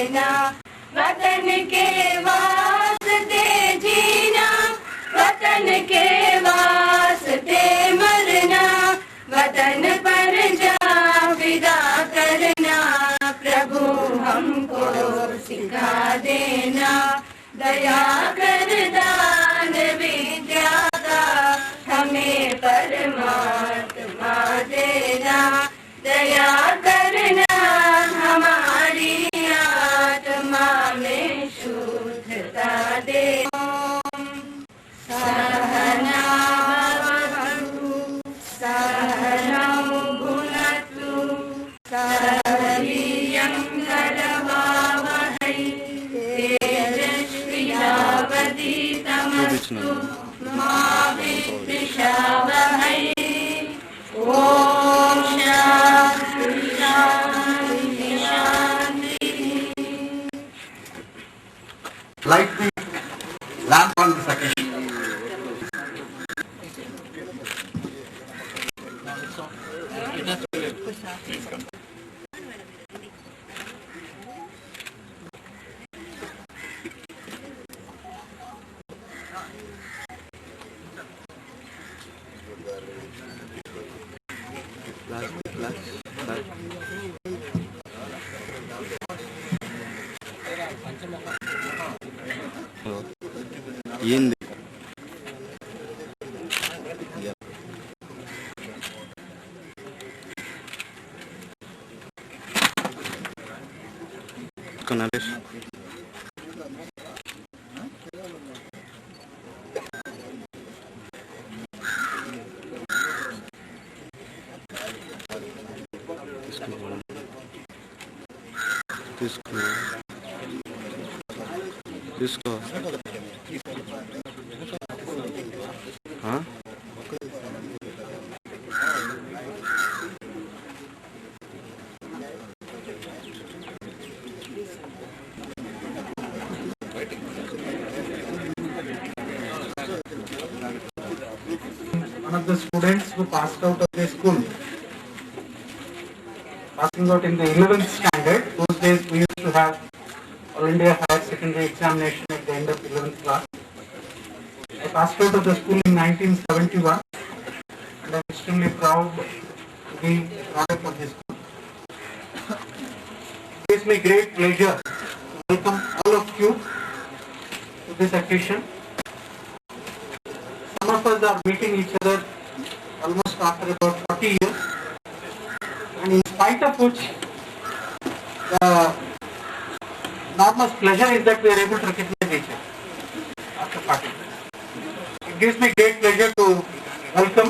मरना, वतन के वास्ते जीना, वतन के वास्ते मरना, वतन पर जा विदा करना, प्रभु हमको सिखा देना, दया कर दान विद्या का हमें परमात्मा देना, दया करना हमारी आत्मा में शुद्धता दे। सहना भवतु सहनौ भुनक्तु सह वीर्यं करवावहै तेजस्विनावधीतमस्तु मा विद्विषावहै। ओम शांति शांति शांति। Light the lamp on this occasion. ఏంది నరేష్ తీసుకో తీసుకో One of the students who passed out of the school, passing out in the 11th standard. Those days we used to have All India Higher Secondary Examination at the end of 11th class. I passed out of the school in 1971 and I am extremely proud to be a product of this school. It gives me great pleasure to welcome all of you to this occasion. Some of us are meeting each other almost after about 40 years, and in spite of which the enormous pleasure is that we are able to recognize each other after 40 years. It gives me great pleasure to welcome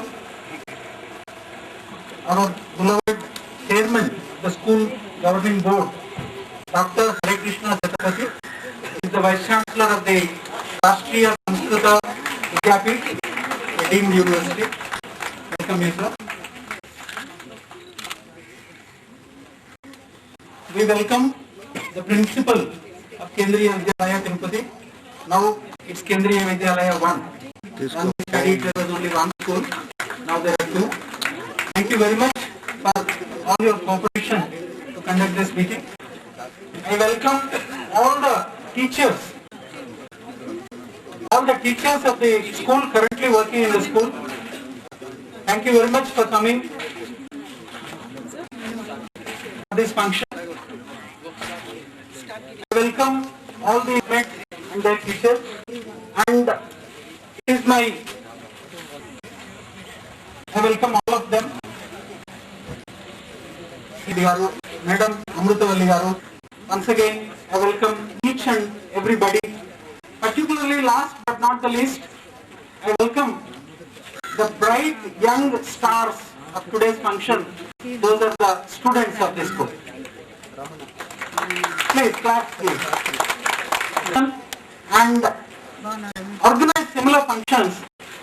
our beloved chairman of the school governing board, Dr. Hare Krishna Satapathy. He is the Vice Chancellor of the Rashtriya Samskrita Vidyapith, a deemed university. Welcome you, sir. We welcome the principal of Kendriya Vidyalaya Tirupati. Now it's Kendriya Vidyalaya 1. When we studied there was only one school. Now there are two. Thank you very much for all your cooperation to conduct this meeting. I welcome all the teachers of the school currently working in the school. Thank you very much for coming for this function. I welcome all the friends and their teachers, and I welcome all of them. Madam Amrutavalli Garu. Once again, I welcome each and everybody. Particularly last but not the least, I welcome the bright young stars of today's function. Those are the students of this school. Please clap, please. And organize similar functions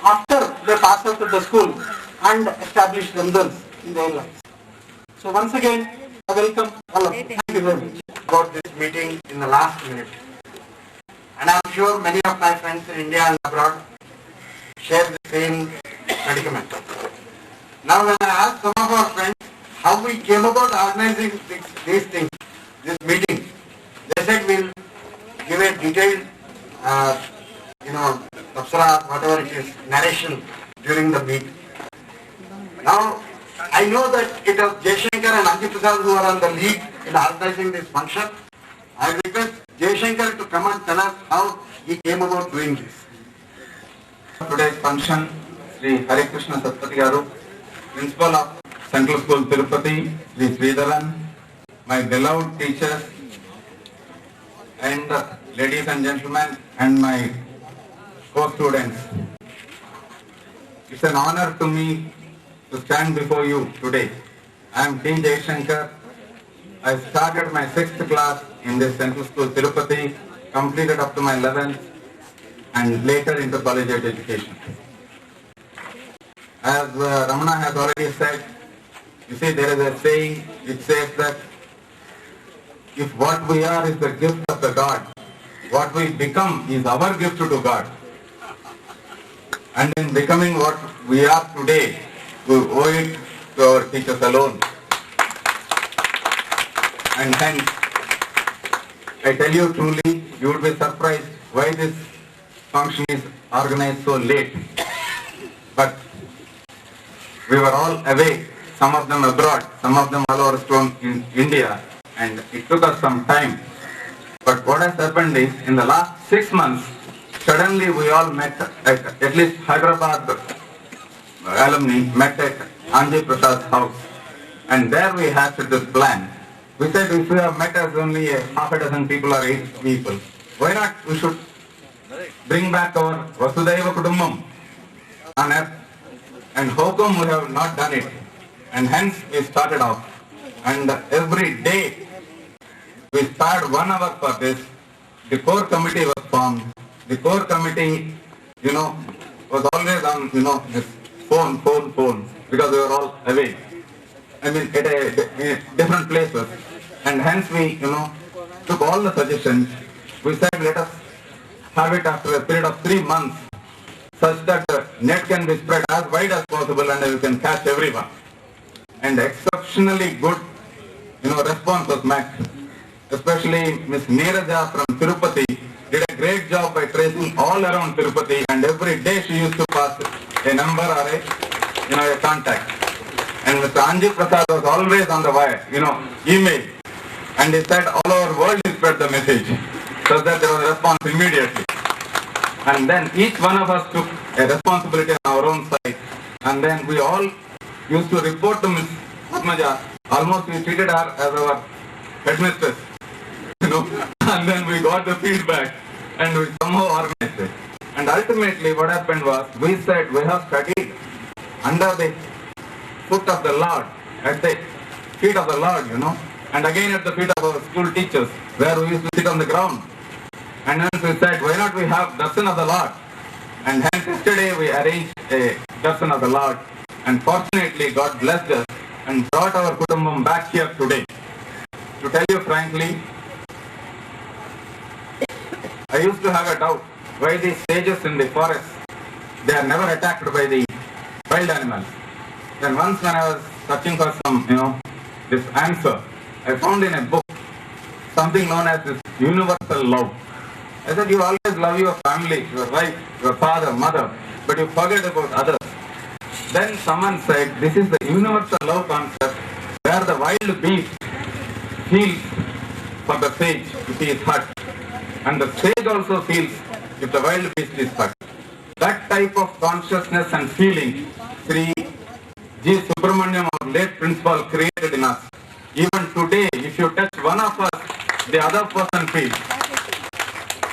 after they pass out of the school and establish themselves in their lives. So once again, I welcome all of you. Thank you very much. About this meeting in the last minute. And I am sure many of my friends in India and abroad share the same predicament. Now when I ask some of our friends how we came about organizing these things, this meeting, they detailed, Tapsara, whatever it is, narration during the meet. Now, I know that it was Jaishankar and Anji Prasad who are on the lead in organizing this function. I request Jaishankar to come and tell us how he came about doing this. Today's function, Sri Hare Krishna Satpati Garu, Principal of Central School Tirupati, Sri Sridharan, my beloved teachers, and ladies and gentlemen, and my co-students. It's an honor to me to stand before you today. I am T. Jaishankar. I started my 6th class in this Central School Tirupati, completed up to my 11th, and later into collegiate education. As Ramana has already said, you see, there is a saying, it says that if what we are is the gift of the God, what we become is our gift to God. And in becoming what we are today, we owe it to our teachers alone. And hence, I tell you truly, you would be surprised why this function is organized so late. But we were all away, some of them abroad, some of them all over from in India, and it took us some time. But what has happened is, in the last 6 months, suddenly we all met at least Hyderabad alumni met at Anji Prasad's house, and there we hatched this plan. We said if we have met as only half a dozen people or 8 people, why not we should bring back our Vasudhaiva Kudumbam on earth, and how come we have not done it? And hence we started off, and every day we spared 1 hour for this. The core committee was formed. The core committee, was always on, this phone, because we were all away. I mean, at different places. And hence we, took all the suggestions. We said, let us have it after a period of 3 months, such that the net can be spread as wide as possible and we can catch everyone. And exceptionally good, response was met. Especially Miss Neeraja from Tirupati did a great job by tracing all around Tirupati, and every day she used to pass a number or a contact. And Mr. Anji Prasad was always on the wire, email. And he said all over the world he spread the message, so that there was a response immediately. And then each one of us took a responsibility on our own side. And then we all used to report to Ms. Padmaja. Almost we treated her as our headmistress. And then we got the feedback and we somehow organized it. And ultimately what happened was, we said we have studied under the foot of the Lord, at the feet of the Lord, and again at the feet of our school teachers, where we used to sit on the ground. And hence we said, why not we have darshan of the Lord? And hence yesterday we arranged a darshan of the Lord, and fortunately God blessed us and brought our Kudumbam back here today. To tell you frankly, I used to have a doubt why these sages in the forest, they are never attacked by the wild animals. Then once when I was searching for some, this answer, I found in a book something known as this universal love. I said, you always love your family, your wife, your father, mother, but you forget about others. Then someone said, this is the universal love concept, where the wild beast feels for the sage if he is hurt, and the sage also feels if the wild beast is hurt. That type of consciousness and feeling, Sri G. Subramaniam, our late principal, created in us. Even today, if you touch one of us, the other person feels.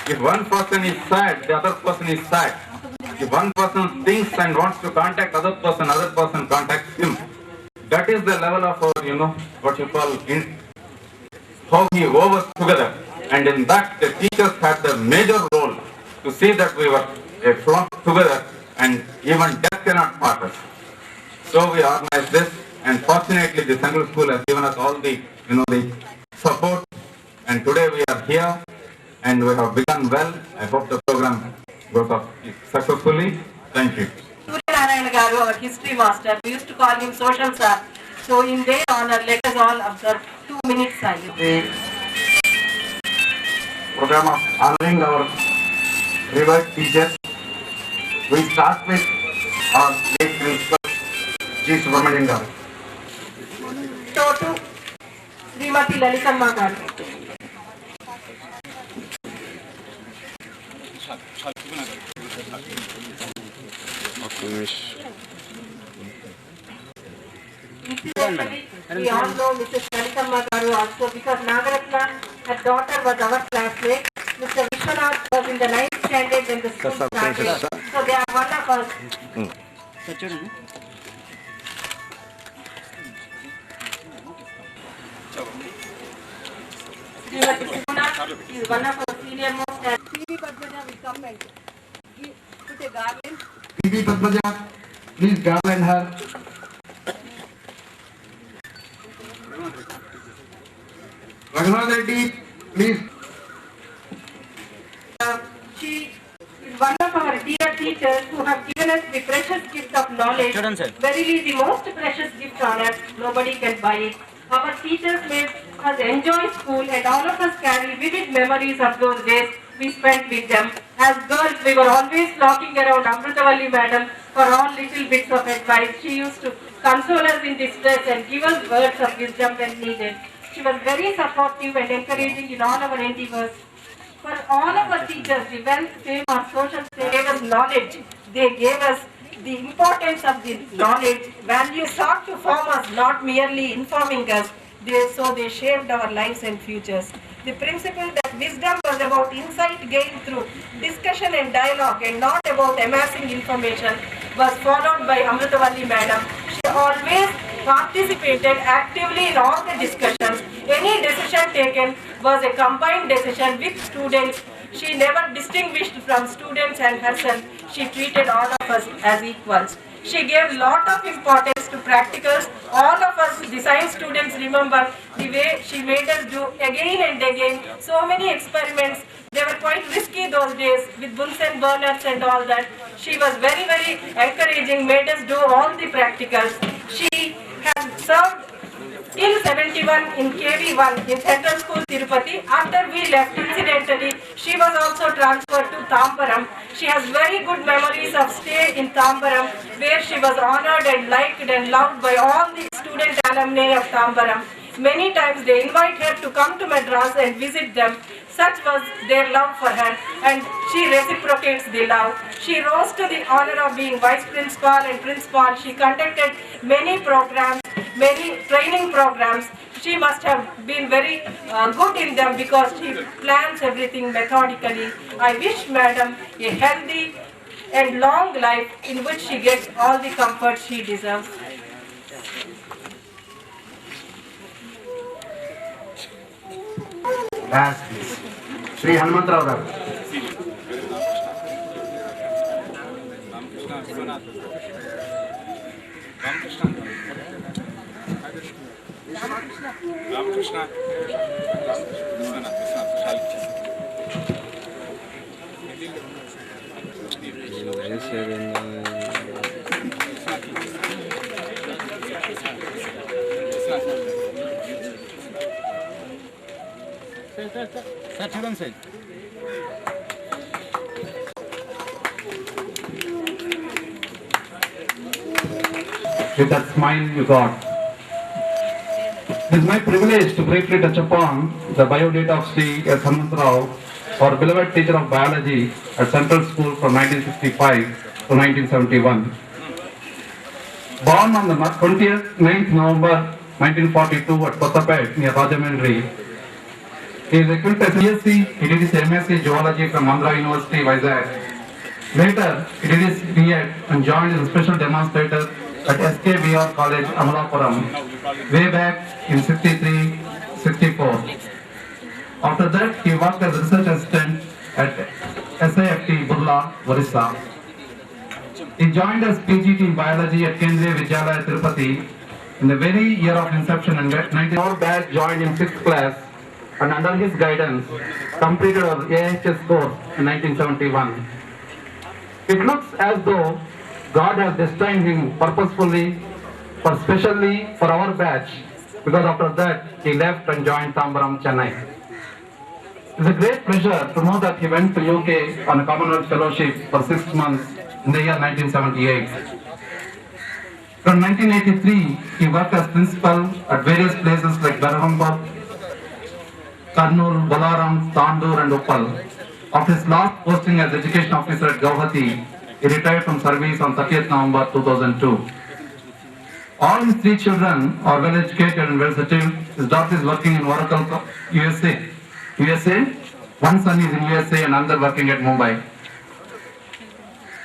If one person is sad, the other person is sad. If one person thinks and wants to contact other person contacts him. That is the level of our, what you call, how we wove us together. And in that, the teachers had the major role to see that we were a flock together, and even death cannot part us. So we organized this, and fortunately the Central School has given us all the, the support, and today we are here, and we have begun well. I hope the program goes off successfully. Thank you. Surya Narayana Garu, our history master, we used to call him social sir. So in their honor, let us all observe 2 minutes silence. program of honoring our revered teachers. We start with our late principal, G. Subramanian garu. Totu Srimati Lalitamma garu. We all know Mrs. Lalitamma garu also because Nagaratna, her daughter, was our classmate. Mr. Vishwanath was in the 9th standard when the school started. So they are one of us. Srimati Sumana is one of our senior most. P.V. Padmaja will come and put a garland. P.V. Padmaja, please garland her. Raghunath Reddy, please. She is one of our dear teachers who have given us the precious gift of knowledge. Verily the most precious gift on earth, nobody can buy it. Our teachers made us enjoy school and all of us carry vivid memories of those days we spent with them. As girls, we were always flocking around Amrutavalli madam for all little bits of advice. She used to console us in distress and give us words of wisdom when needed. She was very supportive and encouraging in all our endeavors. For all of our teachers, the wealth, fame or social status gave us knowledge. They gave us the importance of the knowledge. Values sought to form us, not merely informing us. So they shaped our lives and futures. The principle that wisdom was about insight gained through discussion and dialogue and not about amassing information was followed by Amrutavalli madam. She always participated actively in all the discussions. Any decision taken was a combined decision with students. She never distinguished from students and herself. She treated all of us as equals. She gave lot of importance to practicals. All of us design students remember the way she made us do again and again. So many experiments. They were quite risky those days with Bunsen burners and all that. She was very, very encouraging, made us do all the practicals. She had served till 71 in KV1 in Central School Tirupati. After we left, incidentally, she was also transferred to Tambaram. She has very good memories of stay in Tambaram, where she was honored and liked and loved by all the student alumni of Tambaram. Many times they invite her to come to Madras and visit them. Such was their love for her, and she reciprocates the love. She rose to the honor of being vice principal and principal. She conducted many programs, many training programs. She must have been very good in them because she plans everything methodically. I wish madam a healthy and long life in which she gets all the comfort she deserves. Last, please. Sri Hanumantrao garu. Ramakrishna. With that smile you got. It is my privilege to briefly touch upon the biodata of Sri S. Hanumantrao, our beloved teacher of biology at Central School from 1965 to 1971. Born on the 29th November 1942 at Kottapet near Rajahmundry, he is equipped as BSc, he did his MSc Zoology from Andhra University, Vizag. Later, he did his B.Ed and joined as a special demonstrator at SKBR College, Amalapuram, way back in 63-64. After that, he worked as a research assistant at SIFT, Burla, Orissa. He joined as PGT in biology at Kendriya Vidyalaya, Tirupati in the very year of inception in 19. Our batch joined in 6th class and under his guidance completed our AHS course in 1971. It looks as though God has destined him purposefully, specially for our batch, because after that he left and joined Tambaram, Chennai. It's a great pleasure to know that he went to UK on a Commonwealth Fellowship for 6 months in the year 1978. From 1983, he worked as principal at various places like Berhampur, Kurnool, Bolaram, Tandur and Uppal. After his last posting as education officer at Guwahati, he retired from service on 30th November 2002. All his 3 children are well educated and well settled. His daughter is working in Oracle, USA. One son is in USA and another working at Mumbai.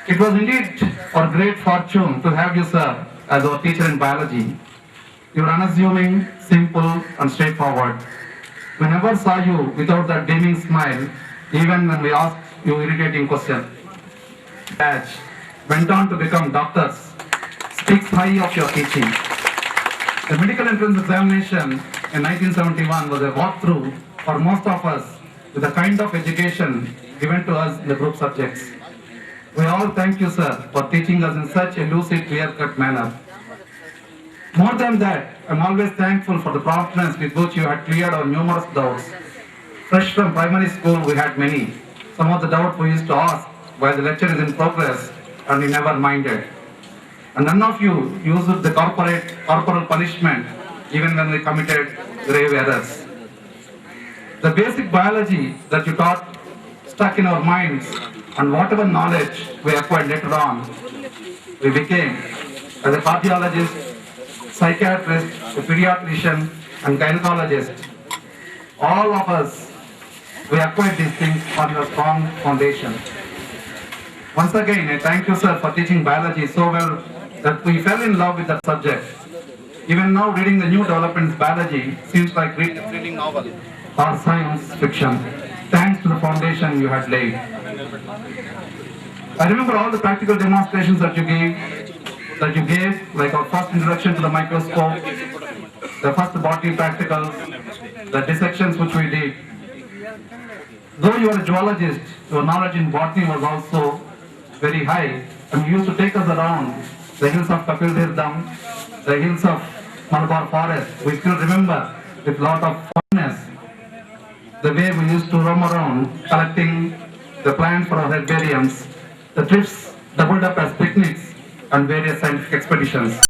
It was indeed our great fortune to have you, sir, as our teacher in biology. You were unassuming, simple and straightforward. We never saw you without that beaming smile, even when we asked you irritating questions. Batch went on to become doctors, speaks high of your teaching. The medical entrance examination in 1971 was a walkthrough for most of us with the kind of education given to us in the group subjects. We all thank you, sir, for teaching us in such a lucid, clear-cut manner. More than that, I am always thankful for the promptness with which you had cleared our numerous doubts. Fresh from primary school, we had many. Some of the doubts we used to ask while the lecture is in progress, and we never minded. And none of you used the corporal punishment even when we committed grave errors. The basic biology that you taught stuck in our minds, and whatever knowledge we acquired later on, we became as a cardiologist, psychiatrist, a pediatrician and gynecologist. All of us, we acquired these things on your strong foundation. Once again, I thank you, sir, for teaching biology so well that we fell in love with that subject. Even now, reading the new developments biology seems like reading novel or science fiction, thanks to the foundation you had laid. I remember all the practical demonstrations that you gave, like our first introduction to the microscope, the first botany practicals, the dissections which we did. Though you are a geologist, your knowledge in botany was also very high, and you used to take us around the hills of Kapil Dirdam, the hills of Malabar Forest. We still remember with a lot of fondness the way we used to roam around collecting the plants for our herbariums. The trips doubled up as picnics and various scientific expeditions.